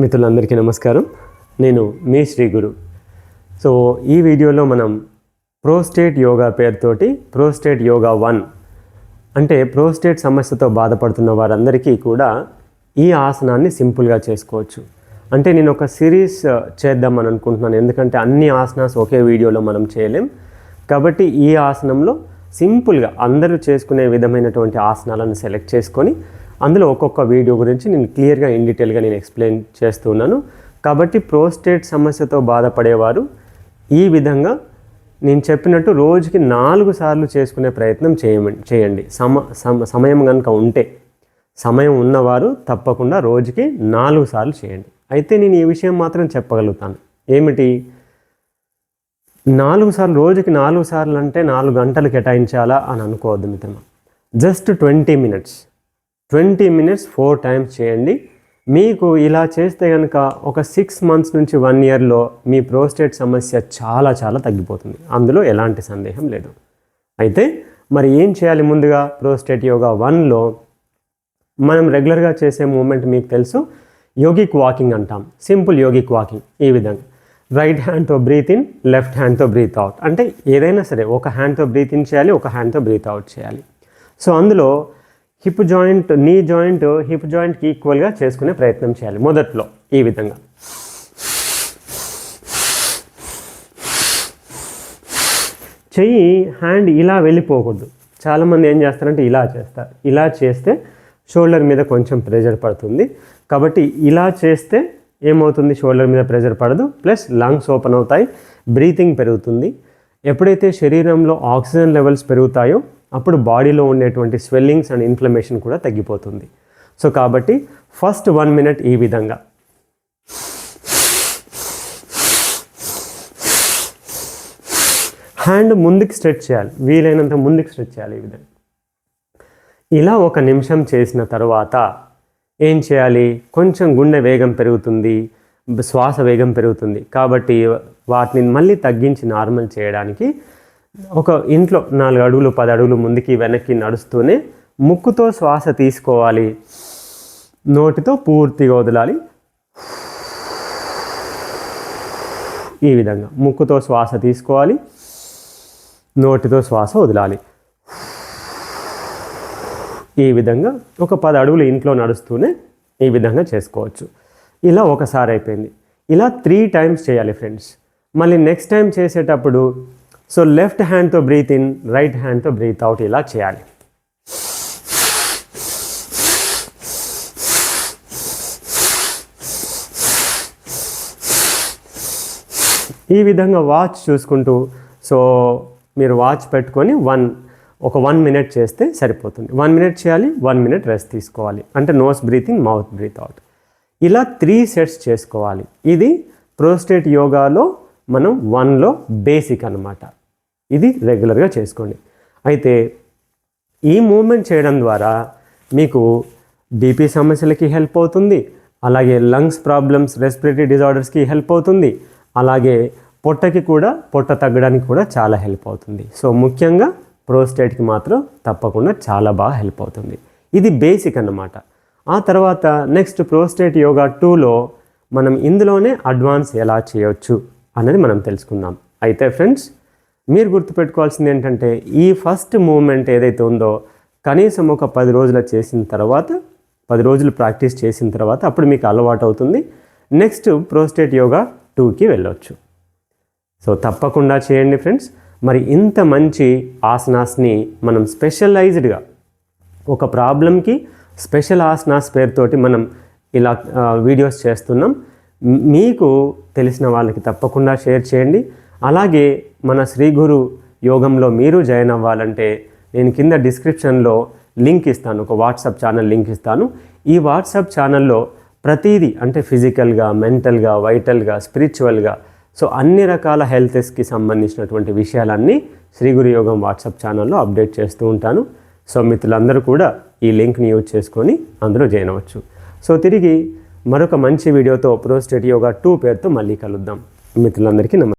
మిత్రులందరికీ నమస్కారం. నేను మీ శ్రీ గురు. సో ఈ వీడియోలో మనం ప్రోస్టేట్ యోగా పేరుతోటి ప్రోస్టేట్ యోగా 1 అంటే ప్రోస్టేట్ సమస్యతో బాధపడుతున్న వారందరికీ కూడా ఈ ఆసనాన్ని సింపుల్గా చేసుకోవచ్చు. అంటే నేను ఒక సిరీస్ చేద్దామని అనుకుంటున్నాను, ఎందుకంటే అన్ని ఆసనాస్ ఒకే వీడియోలో మనం చేయలేం. కాబట్టి ఈ ఆసనంలో సింపుల్గా అందరూ చేసుకునే విధమైనటువంటి ఆసనాలను సెలెక్ట్ చేసుకొని అందులో ఒక్కొక్క వీడియో గురించి నేను క్లియర్గా ఇన్ డీటెయిల్గా నేను ఎక్స్ప్లెయిన్ చేస్తున్నాను. కాబట్టి ప్రోస్టేట్ సమస్యతో బాధపడేవారు ఈ విధంగా నేను చెప్పినట్టు రోజుకి 4 సార్లు చేసుకునే ప్రయత్నం చేయండి. సమయం కనుక ఉంటే, సమయం ఉన్నవారు తప్పకుండా రోజుకి 4 సార్లు చేయండి. అయితే నేను ఈ విషయం మాత్రం చెప్పగలుగుతాను, ఏమిటి 4 సార్లు, రోజుకి 4 సార్లు అంటే 4 గంటలు కేటాయించాలా అని అనుకోవద్దు మిత్రమా. జస్ట్ 20 మినిట్స్ 4 టైమ్స్ చేయండి. మీకు ఇలా చేస్తే కనుక ఒక 6 మంత్స్ నుంచి 1 ఇయర్లో మీ ప్రోస్టేట్ సమస్య చాలా చాలా తగ్గిపోతుంది, అందులో ఎలాంటి సందేహం లేదు. అయితే మరి ఏం చేయాలి? ముందుగా ప్రోస్టేట్ యోగా 1లో మనం రెగ్యులర్గా చేసే మూమెంట్ మీకు తెలుసు, యోగిక్ వాకింగ్ అంటాం. సింపుల్ యోగిక్ వాకింగ్ ఈ విధంగా రైట్ హ్యాండ్తో బ్రీత్ ఇన్, లెఫ్ట్ హ్యాండ్తో బ్రీత్ అవుట్. అంటే ఏదైనా సరే ఒక హ్యాండ్తో బ్రీత్ ఇన్ చేయాలి, ఒక హ్యాండ్తో బ్రీత్ అవుట్ చేయాలి. సో అందులో hip joint, knee joint hip జాయింట్కి ఈక్వల్గా చేసుకునే ప్రయత్నం చేయాలి. మొదట్లో ఈ విధంగా చెయ్యి, హ్యాండ్ ఇలా వెళ్ళిపోకూడదు. చాలామంది ఏం చేస్తారంటే ఇలా చేస్తారు. ఇలా చేస్తే షోల్డర్ మీద కొంచెం ప్రెషర్ పడుతుంది. కాబట్టి ఇలా చేస్తే ఏమవుతుంది? షోల్డర్ మీద ప్రెషర్ పడదు, ప్లస్ లంగ్స్ ఓపెన్ అవుతాయి, బ్రీతింగ్ పెరుగుతుంది. ఎప్పుడైతే శరీరంలో ఆక్సిజన్ లెవెల్స్ పెరుగుతాయో అప్పుడు బాడీలో ఉండేటువంటి స్వెల్లింగ్స్ అండ్ ఇన్ఫ్లమేషన్ కూడా తగ్గిపోతుంది. సో కాబట్టి ఫస్ట్ 1 మినిట్ ఈ విధంగా హ్యాండ్ ముందుకు స్ట్రెచ్ చేయాలి, వీలైనంత ముందుకు స్ట్రెచ్ చేయాలి ఈ విధంగా. ఇలా 1 నిమిషం చేసిన తర్వాత ఏం చేయాలి? కొంచెం గుండె వేగం పెరుగుతుంది, శ్వాస వేగం పెరుగుతుంది. కాబట్టి వాటిని మళ్ళీ తగ్గించి నార్మల్ చేయడానికి ఒక ఇంట్లో 4 అడుగులు 10 అడుగులు ముందుకి వెనక్కి నడుస్తూనే ముక్కుతో శ్వాస తీసుకోవాలి, నోటితో పూర్తిగా వదలాలి. ఈ విధంగా ముక్కుతో శ్వాస తీసుకోవాలి, నోటితో శ్వాస వదలాలి. ఈ విధంగా ఒక 10 అడుగులు ఇంట్లో నడుస్తూనే ఈ విధంగా చేసుకోవచ్చు. ఇలా ఒకసారి అయిపోయింది. ఇలా 3 టైమ్స్ చేయాలి ఫ్రెండ్స్. మళ్ళీ నెక్స్ట్ టైం చేసేటప్పుడు సో లెఫ్ట్ హ్యాండ్తో బ్రీత్ ఇన్, రైట్ హ్యాండ్తో బ్రీత్ అవుట్ ఇలా చేయాలి. ఈ విధంగా వాచ్ చూసుకుంటూ, సో మీరు వాచ్ పెట్టుకొని ఒక 1 మినిట్ చేస్తే సరిపోతుంది. 1 మినిట్ చేయాలి, 1 మినిట్ రెస్ట్ తీసుకోవాలి. అంటే nose breathe in, mouth breathe out. ఇలా 3 సెట్స్ చేసుకోవాలి. ఇది ప్రోస్టేట్ యోగాలో మనం 1లో బేసిక్ అన్నమాట. ఇది రెగ్యులర్గా చేసుకోండి. అయితే ఈ మూమెంట్ చేయడం ద్వారా మీకు బీపీ సమస్యలకి హెల్ప్ అవుతుంది, అలాగే లంగ్స్ ప్రాబ్లమ్స్, రెస్పిరేటరీ డిజార్డర్స్కి హెల్ప్ అవుతుంది, అలాగే పొట్ట తగ్గడానికి కూడా చాలా హెల్ప్ అవుతుంది. సో ముఖ్యంగా ప్రోస్టేట్కి మాత్రం తప్పకుండా చాలా బాగా హెల్ప్ అవుతుంది. ఇది బేసిక్ అన్నమాట. ఆ తర్వాత నెక్స్ట్ ప్రోస్టేట్ యోగా 2లో మనం ఇందులోనే అడ్వాన్స్ ఎలా చేయొచ్చు అనేది మనం తెలుసుకుందాం. అయితే ఫ్రెండ్స్, మీరు గుర్తుపెట్టుకోవాల్సింది ఏంటంటే ఈ ఫస్ట్ మూమెంట్ ఏదైతే ఉందో కనీసం ఒక 10 రోజులు చేసిన తర్వాత, 10 రోజులు ప్రాక్టీస్ చేసిన తర్వాత అప్పుడు మీకు అలవాటు అవుతుంది. నెక్స్ట్ ప్రోస్టేట్ యోగా 2కి వెళ్ళొచ్చు. సో తప్పకుండా చేయండి ఫ్రెండ్స్. మరి ఇంత మంచి ఆసనాస్ని మనం స్పెషలైజ్డ్గా ఒక ప్రాబ్లంకి స్పెషల్ ఆసనాస్ పేరుతోటి మనం ఇలా వీడియోస్ చేస్తున్నాం. మీకు తెలిసిన వాళ్ళకి తప్పకుండా షేర్ చేయండి. అలాగే మన శ్రీ గురు యోగంలో మీరు జాయిన్ అవ్వాలంటే నేను కింద డిస్క్రిప్షన్లో లింక్ ఇస్తాను, ఒక వాట్సాప్ ఛానల్ లింక్ ఇస్తాను. ఈ వాట్సాప్ ఛానల్లో ప్రతిదీ అంటే ఫిజికల్గా, మెంటల్గా, వైటల్గా, స్పిరిచువల్గా, సో అన్ని రకాల హెల్త్కి సంబంధించినటువంటి విషయాలన్నీ శ్రీ గురు యోగం వాట్సాప్ ఛానల్లో అప్డేట్ చేస్తూ ఉంటాను. సో మిత్రులందరూ కూడా ఈ లింక్ని యూజ్ చేసుకొని అందులో జాయిన్ అవ్వచ్చు. సో తిరిగి మరొక మంచి వీడియోతో ప్రోస్టేట్ యోగా 2 పేరుతో మళ్ళీ కలుద్దాం. మిత్రులందరికీ నమస్కారం.